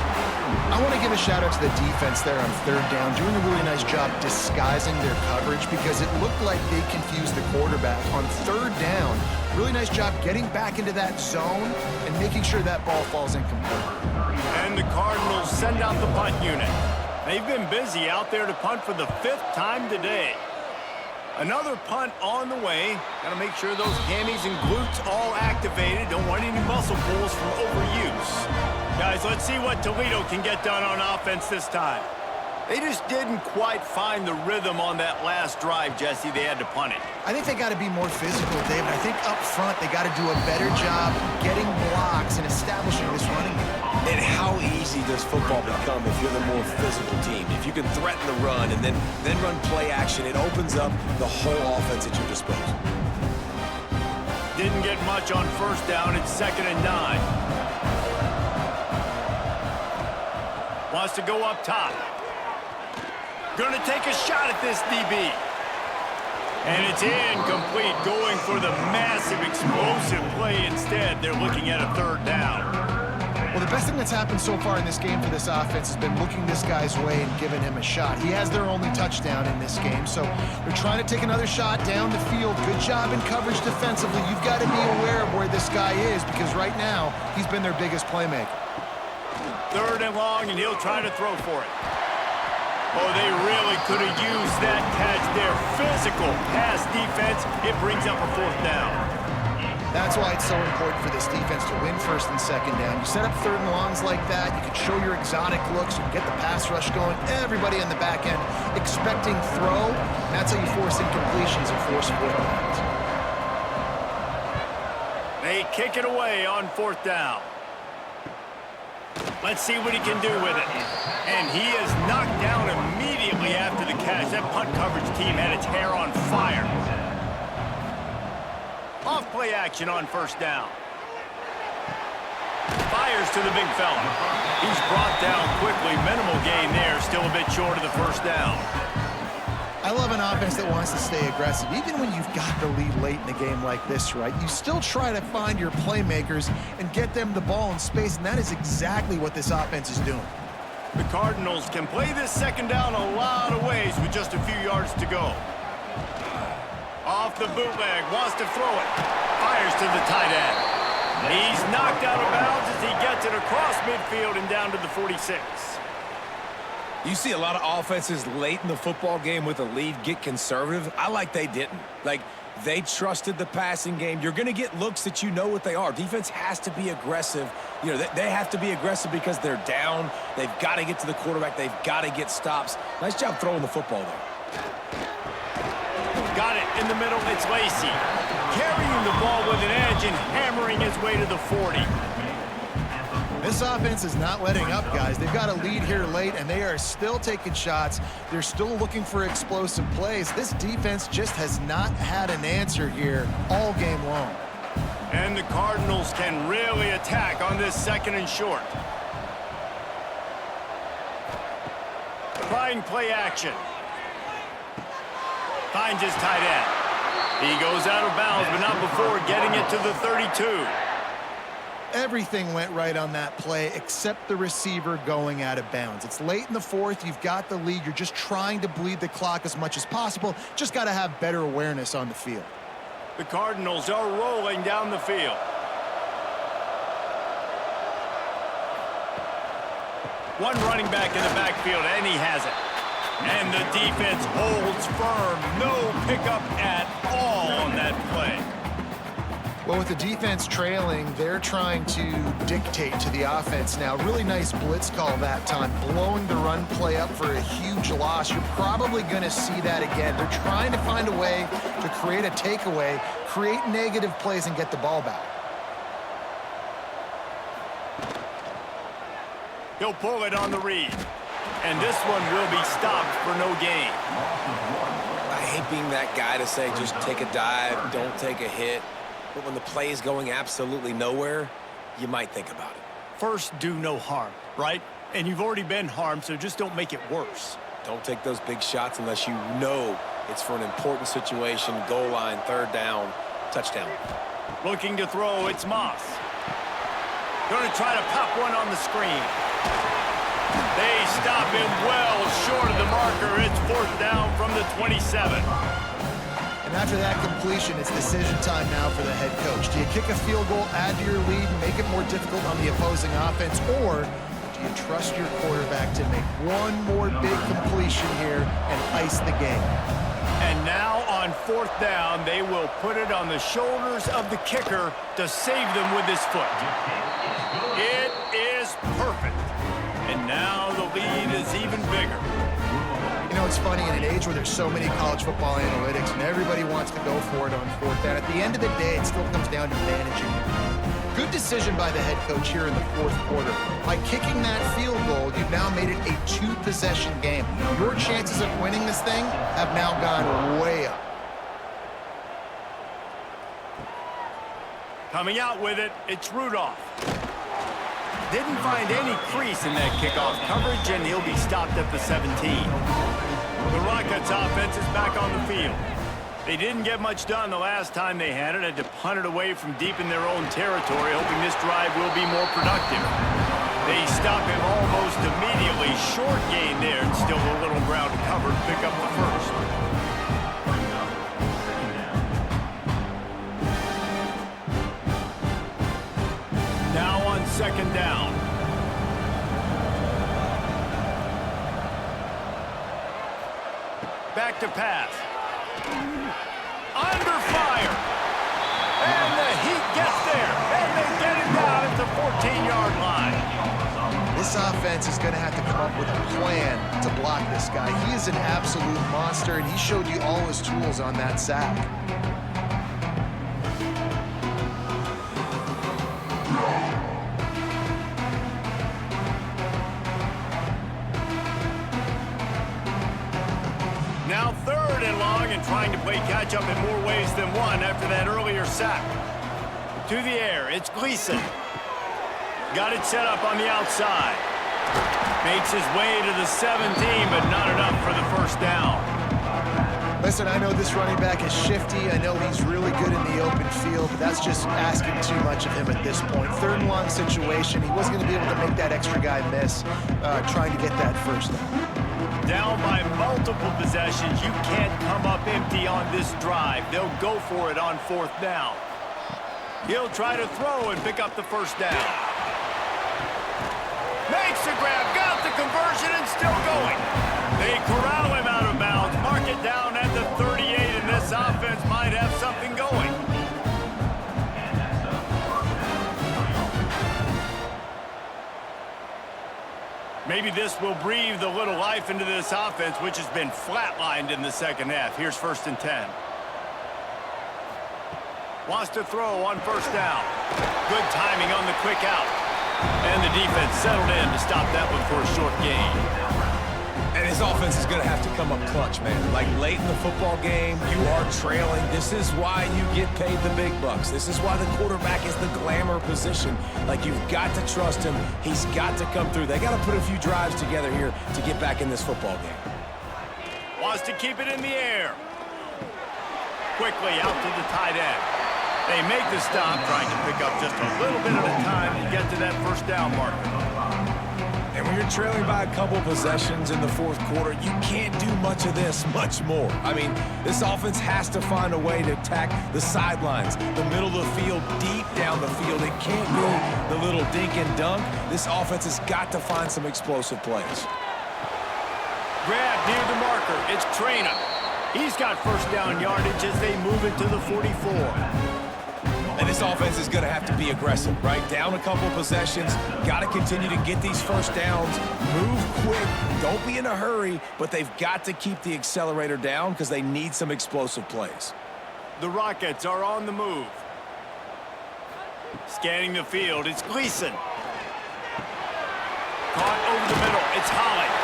I want to give a shout out to the defense there on 3rd down, doing a really nice job disguising their coverage because it looked like they confused the quarterback on 3rd down. Really nice job getting back into that zone and making sure that ball falls incomplete. And the Cardinals send out the punt unit. They've been busy out there to punt for the 5th time today. Another punt on the way. Got to make sure those hammies and glutes all activated. Don't want any muscle pulls from overuse. Guys, let's see what Toledo can get done on offense this time. They just didn't quite find the rhythm on that last drive, Jesse. They had to punt it. I think they got to be more physical, David. I think up front they got to do a better job getting blocks and establishing this running game. And how easy does football become if you're the more physical team? If you can threaten the run and then run play action, it opens up the whole offense at your disposal. Didn't get much on 1st down. It's 2nd and 9. Wants to go up top. Going to take a shot at this DB. And it's incomplete, going for the massive explosive play instead. They're looking at a third down. Well, the best thing that's happened so far in this game for this offense has been looking this guy's way and giving him a shot. He has their only touchdown in this game, so they're trying to take another shot down the field. Good job in coverage defensively. You've got to be aware of where this guy is because right now he's been their biggest playmaker. Third and long, and he'll try to throw for it. Oh, they really could have used that catch there. Physical pass defense. It brings up a fourth down. That's why it's so important for this defense to win first and second down. You set up third and longs like that, you can show your exotic looks, you can get the pass rush going. Everybody on the back end expecting throw. That's how you force incompletions and force fourth downs. They kick it away on fourth down. Let's see what he can do with it. And he is knocked down immediately after the catch. That punt coverage team had its hair on fire. Off play action on first down. Fires to the big fella. He's brought down quickly. Minimal gain there. Still a bit short of the first down. I love an offense that wants to stay aggressive. Even when you've got the lead late in a game like this, right? You still try to find your playmakers and get them the ball in space, and that is exactly what this offense is doing. The Cardinals can play this second down a lot of ways with just a few yards to go. Off the bootleg, wants to throw it. Fires to the tight end. He's knocked out of bounds as he gets it across midfield and down to the 46. You see a lot of offenses late in the football game with a lead get conservative. I like they didn't. Like, they trusted the passing game. You're going to get looks that you know what they are. Defense has to be aggressive. You know, they have to be aggressive because they're down. They've got to get to the quarterback. They've got to get stops. Nice job throwing the football there. Got it in the middle. It's Lacey. Carrying the ball with an edge and hammering his way to the 40. This offense is not letting up, guys. They've got a lead here late, and they are still taking shots. They're still looking for explosive plays. This defense just has not had an answer here all game long. And the Cardinals can really attack on this second and short. Trying play action. Finds his tight end. He goes out of bounds, but not before getting it to the 32. Everything went right on that play except the receiver going out of bounds. It's late in the fourth. You've got the lead. You're just trying to bleed the clock as much as possible. Just got to have better awareness on the field. The Cardinals are rolling down the field. One running back in the backfield, and he has it. And the defense holds firm. No pickup at all on that play. Well, with the defense trailing, they're trying to dictate to the offense now. Really nice blitz call that time, blowing the run play up for a huge loss. You're probably going to see that again. They're trying to find a way to create a takeaway, create negative plays, and get the ball back. He'll pull it on the read. And this one will be stopped for no gain. I hate being that guy to say just take a dive, don't take a hit. But when the play is going absolutely nowhere, you might think about it. First, do no harm, right? And you've already been harmed, so just don't make it worse. Don't take those big shots unless you know it's for an important situation, goal line, third down, touchdown. Looking to throw, it's Moss. Going to try to pop one on the screen. They stop him well short of the marker. It's fourth down from the 27. And after that completion, it's decision time now for the head coach. Do you kick a field goal, add to your lead, and make it more difficult on the opposing offense, or do you trust your quarterback to make one more big completion here and ice the game? And now on fourth down, they will put it on the shoulders of the kicker to save them with his foot. It is perfect. And now the lead is even bigger. You know, it's funny, in an age where there's so many college football analytics and everybody wants to go for it on fourth down, at the end of the day, it still comes down to managing. Good decision by the head coach here in the fourth quarter. By kicking that field goal, you've now made it a two-possession game. Your chances of winning this thing have now gone way up. Coming out with it, it's Rudolph. Didn't find any crease in that kickoff coverage, and he'll be stopped at the 17. The Rockets offense is back on the field. They didn't get much done the last time they had it. Had to punt it away from deep in their own territory, hoping this drive will be more productive. They stop him almost immediately. Short gain there, and still a little ground to cover to pick up the first. Now on second down. Back to pass. Under fire. And the Heat gets there. And they get it down at the 14-yard line. This offense is going to have to come up with a plan to block this guy. He is an absolute monster, and he showed you all his tools on that sack. Now third and long, and trying to play catch-up in more ways than one after that earlier sack. To the air, it's Gleason. Got it set up on the outside. Makes his way to the 17, but not enough for the first down. Listen, I know this running back is shifty. I know he's really good in the open field, but that's just asking too much of him at this point. Third and long situation. He wasn't going to be able to make that extra guy miss, trying to get that first down. Down by multiple possessions. You can't come up empty on this drive. They'll go for it on fourth down. He'll try to throw and pick up the first down. Makes the grab, got the conversion, and still going. They corral him out of bounds. Mark it down at the 38, and this offense might have something going. Maybe this will breathe a little life into this offense, which has been flatlined in the second half. Here's 1st and 10. Wants to throw on first down. Good timing on the quick out. And the defense settled in to stop that one for a short gain. And his offense is going to have to come up clutch, man. Like late in the football game, you are trailing. This is why you get paid the big bucks. This is why the quarterback is the glamour position. Like, you've got to trust him. He's got to come through. They got to put a few drives together here to get back in this football game. Wants to keep it in the air. Quickly out to the tight end. They make the stop, trying to pick up just a little bit at a time to get to that first down marker. And when you're trailing by a couple possessions in the fourth quarter, you can't do much of this, much more. I mean, this offense has to find a way to attack the sidelines, the middle of the field, deep down the field. It can't be the little dink and dunk. This offense has got to find some explosive plays. Grab near the marker. It's Traina. He's got first down yardage as they move it to the 44. And this offense is going to have to be aggressive, right? Down a couple possessions, got to continue to get these first downs, move quick, don't be in a hurry, but they've got to keep the accelerator down because they need some explosive plays. The Rockets are on the move. Scanning the field, it's Gleason. Caught over the middle, it's Holland.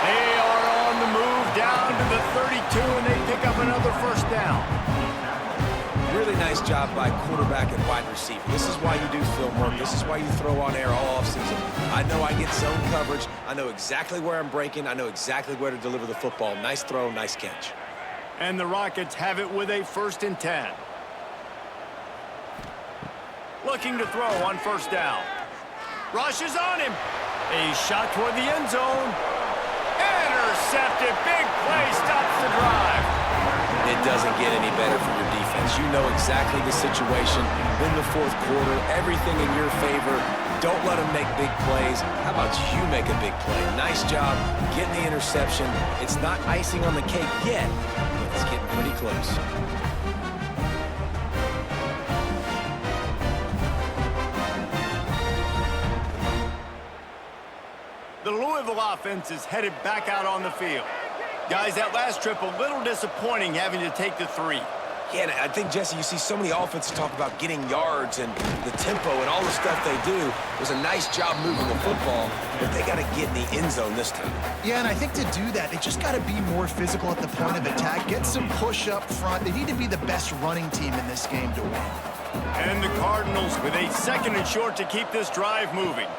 They are on the move down to the 32, and they pick up another first down. Really nice job by quarterback and wide receiver. This is why you do film work. This is why you throw on air all offseason. I know I get zone coverage. I know exactly where I'm breaking. I know exactly where to deliver the football. Nice throw, nice catch. And the Rockets have it with a 1st and 10. Looking to throw on first down. Rushes on him. A shot toward the end zone. Intercepted. Big play stops the drive. It doesn't get any better for your defense. You know exactly the situation in the fourth quarter. Everything in your favor. Don't let them make big plays. How about you make a big play? Nice job getting the interception. It's not icing on the cake yet, but it's getting pretty close. The Louisville offense is headed back out on the field. Guys, that last trip a little disappointing having to take the 3. Yeah, and I think, Jesse, you see so many offenses talk about getting yards and the tempo and all the stuff they do. It was a nice job moving the football, but they got to get in the end zone this time. Yeah, and I think to do that, they just got to be more physical at the point of attack. Get some push up front. They need to be the best running team in this game to win. And the Cardinals with a 2nd and short to keep this drive moving.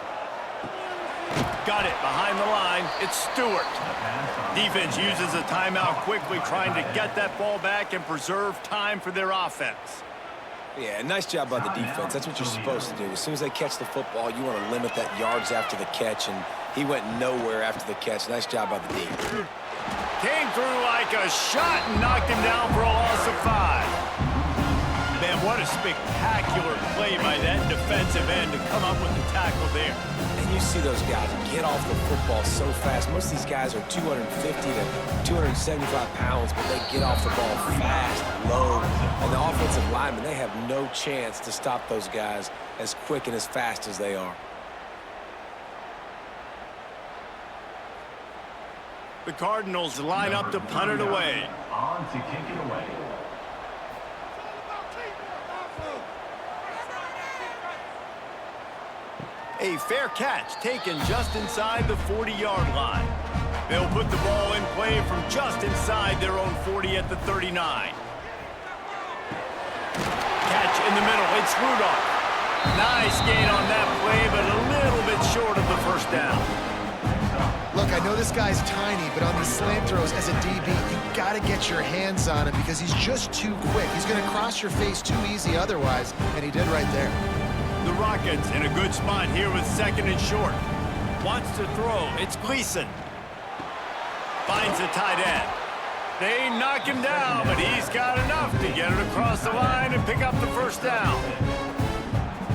Got it behind the line. It's Stewart. Defense uses a timeout quickly, trying to get that ball back and preserve time for their offense. Yeah, nice job by the defense. That's what you're supposed to do. As soon as they catch the football, you want to limit that yards after the catch, and he went nowhere after the catch. Nice job by the D. Came through like a shot and knocked him down for a loss of 5. Man, what a spectacular play by that defensive end to come up with the tackle there. And you see those guys get off the football so fast. Most of these guys are 250 to 275 pounds, but they get off the ball fast, low. And the offensive linemen, they have no chance to stop those guys as quick and as fast as they are. The Cardinals line up to punt it away. On to kick it away. A fair catch taken just inside the 40-yard line. They'll put the ball in play from just inside their own 40 at the 39. Catch in the middle. It's Rudolph. Nice gain on that play, but a little bit short of the first down. Look, I know this guy's tiny, but on these slant throws as a DB, you got to get your hands on him because he's just too quick. He's going to cross your face too easy otherwise, and he did right there. The Rockets in a good spot here with 2nd and short. Wants to throw. It's Gleason. Finds a tight end. They knock him down, but he's got enough to get it across the line and pick up the first down.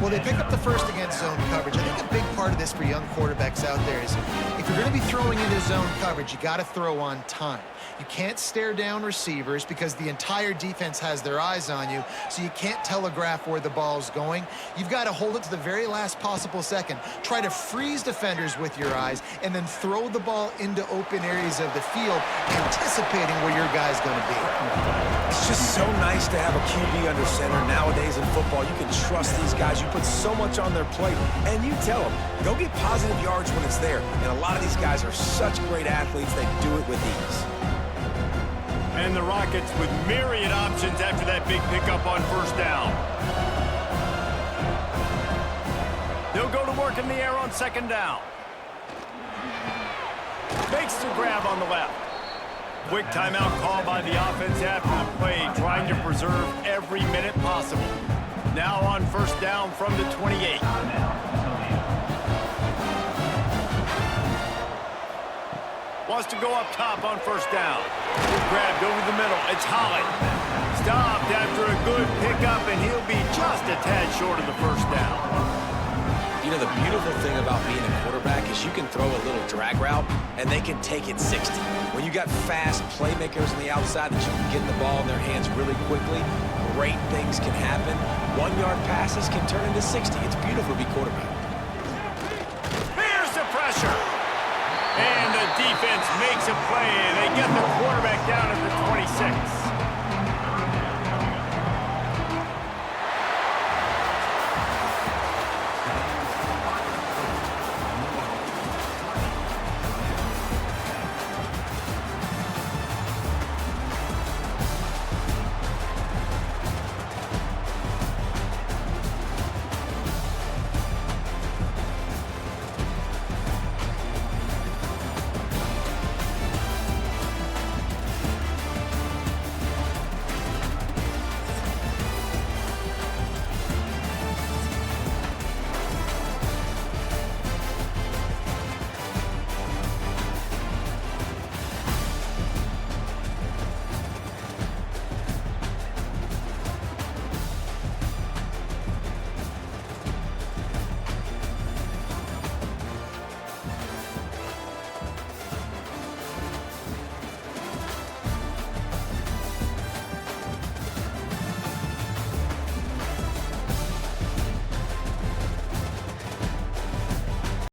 Well, they pick up the first against zone coverage. I think a big part of this for young quarterbacks out there is if you're going to be throwing into zone coverage, you got to throw on time. You can't stare down receivers because the entire defense has their eyes on you, so you can't telegraph where the ball's going. You've got to hold it to the very last possible second. Try to freeze defenders with your eyes and then throw the ball into open areas of the field, anticipating where your guy's going to be. It's just so nice to have a QB under center. Nowadays in football, you can trust these guys. You put so much on their plate, and you tell them, go get positive yards when it's there. And a lot of these guys are such great athletes, they do it with ease. And the Rockets with myriad options after that big pickup on first down. They'll go to work in the air on 2nd down. Makes the grab on the left. Quick timeout call by the offense after the play, trying to preserve every minute possible. Now on first down from the 28. Wants to go up top on first down. Grabbed over the middle. It's Holland. Stopped after a good pickup, and he'll be just a tad short of the first down. You know, the beautiful thing about being a quarterback is you can throw a little drag route, and they can take it 60. When you got fast playmakers on the outside that you can get the ball in their hands really quickly, great things can happen. 1-yard passes can turn into 60. It's beautiful to be quarterback. Here's the pressure. And the defense makes a play. They get the